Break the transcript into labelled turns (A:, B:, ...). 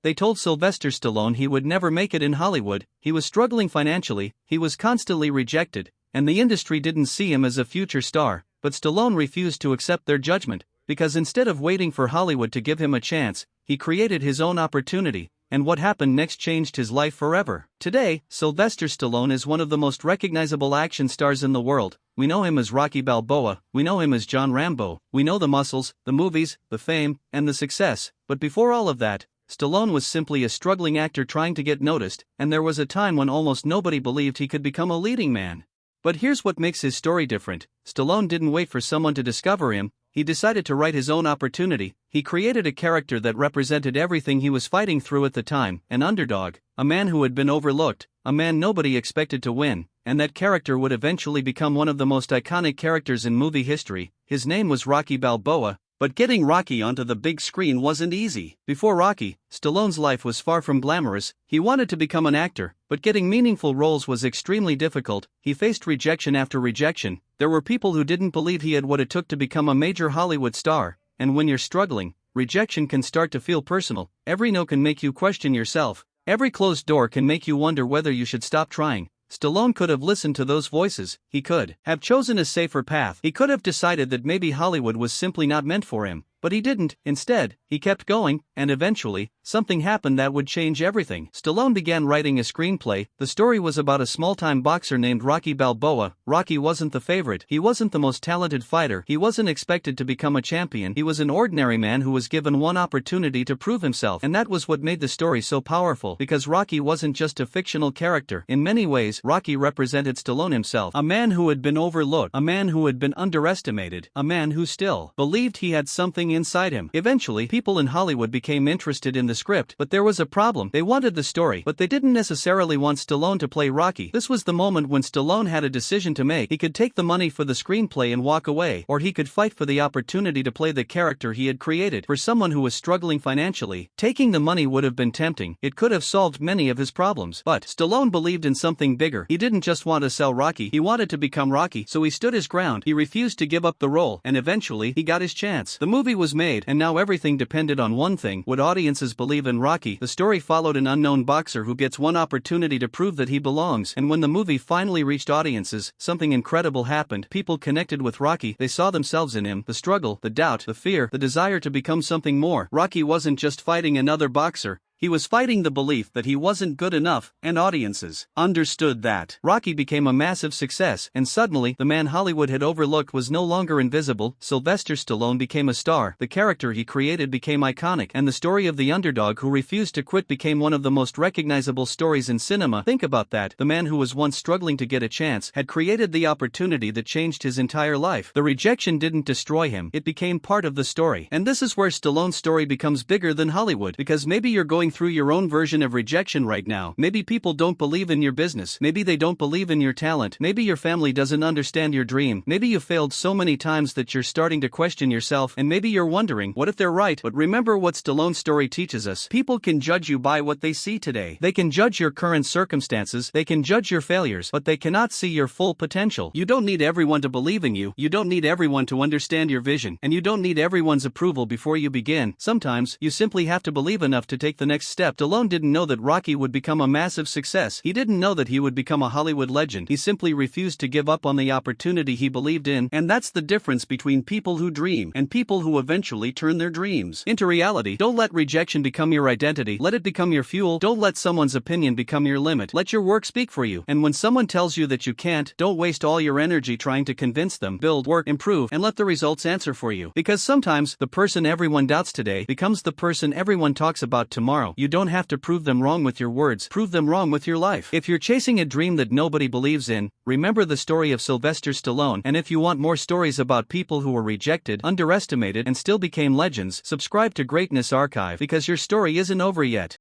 A: They told Sylvester Stallone he would never make it in Hollywood, he was struggling financially, he was constantly rejected, and the industry didn't see him as a future star. But Stallone refused to accept their judgment, because instead of waiting for Hollywood to give him a chance, he created his own opportunity, and what happened next changed his life forever. Today, Sylvester Stallone is one of the most recognizable action stars in the world. We know him as Rocky Balboa, we know him as John Rambo, we know the muscles, the movies, the fame, and the success, but before all of that, Stallone was simply a struggling actor trying to get noticed, and there was a time when almost nobody believed he could become a leading man. But here's what makes his story different. Stallone didn't wait for someone to discover him, he decided to write his own opportunity. He created a character that represented everything he was fighting through at the time, an underdog, a man who had been overlooked, a man nobody expected to win, and that character would eventually become one of the most iconic characters in movie history. His name was Rocky Balboa. But getting Rocky onto the big screen wasn't easy. Before Rocky, Stallone's life was far from glamorous. He wanted to become an actor, but getting meaningful roles was extremely difficult. He faced rejection after rejection. There were people who didn't believe he had what it took to become a major Hollywood star, and when you're struggling, rejection can start to feel personal. Every no can make you question yourself. Every closed door can make you wonder whether you should stop trying. Stallone could have listened to those voices, he could have chosen a safer path, he could have decided that maybe Hollywood was simply not meant for him, but he didn't. Instead, he kept going, and eventually, something happened that would change everything. Stallone began writing a screenplay. The story was about a small-time boxer named Rocky Balboa. Rocky wasn't the favorite, he wasn't the most talented fighter, he wasn't expected to become a champion, he was an ordinary man who was given one opportunity to prove himself, and that was what made the story so powerful, because Rocky wasn't just a fictional character. In many ways, Rocky represented Stallone himself, a man who had been overlooked, a man who had been underestimated, a man who still believed he had something inside him. Eventually, people in Hollywood became interested in the script, but there was a problem. They wanted the story, but they didn't necessarily want Stallone to play Rocky. This was the moment when Stallone had a decision to make. He could take the money for the screenplay and walk away, or he could fight for the opportunity to play the character he had created. For someone who was struggling financially, taking the money would have been tempting. It could have solved many of his problems. But Stallone believed in something bigger. He didn't just want to sell Rocky, he wanted to become Rocky, so he stood his ground. He refused to give up the role, and eventually, he got his chance. The movie was made, and now everything depended on one thing: would audiences believe in Rocky? The story followed an unknown boxer who gets one opportunity to prove that he belongs, and when the movie finally reached audiences, something incredible happened. People connected with Rocky, they saw themselves in him, the struggle, the doubt, the fear, the desire to become something more. Rocky wasn't just fighting another boxer, he was fighting the belief that he wasn't good enough, and audiences understood that. Rocky became a massive success, and suddenly, the man Hollywood had overlooked was no longer invisible. Sylvester Stallone became a star, the character he created became iconic, and the story of the underdog who refused to quit became one of the most recognizable stories in cinema. Think about that. The man who was once struggling to get a chance had created the opportunity that changed his entire life. The rejection didn't destroy him, it became part of the story. And this is where Stallone's story becomes bigger than Hollywood, because maybe you're going through your own version of rejection right now. Maybe people don't believe in your business. Maybe they don't believe in your talent. Maybe your family doesn't understand your dream. Maybe you failed so many times that you're starting to question yourself, and maybe you're wondering, what if they're right? But remember what Stallone's story teaches us. People can judge you by what they see today. They can judge your current circumstances, they can judge your failures, but they cannot see your full potential. You don't need everyone to believe in you, you don't need everyone to understand your vision, and you don't need everyone's approval before you begin. Sometimes, you simply have to believe enough to take the next step. Stallone didn't know that Rocky would become a massive success. He didn't know that he would become a Hollywood legend. He simply refused to give up on the opportunity he believed in, and that's the difference between people who dream and people who eventually turn their dreams into reality. Don't let rejection become your identity. Let it become your fuel. Don't let someone's opinion become your limit. Let your work speak for you. And when someone tells you that you can't, don't waste all your energy trying to convince them. Build, work, improve, and let the results answer for you. Because sometimes, the person everyone doubts today becomes the person everyone talks about tomorrow. You don't have to prove them wrong with your words, prove them wrong with your life. If you're chasing a dream that nobody believes in, remember the story of Sylvester Stallone. And if you want more stories about people who were rejected, underestimated, and still became legends, subscribe to Greatness Archive, because your story isn't over yet.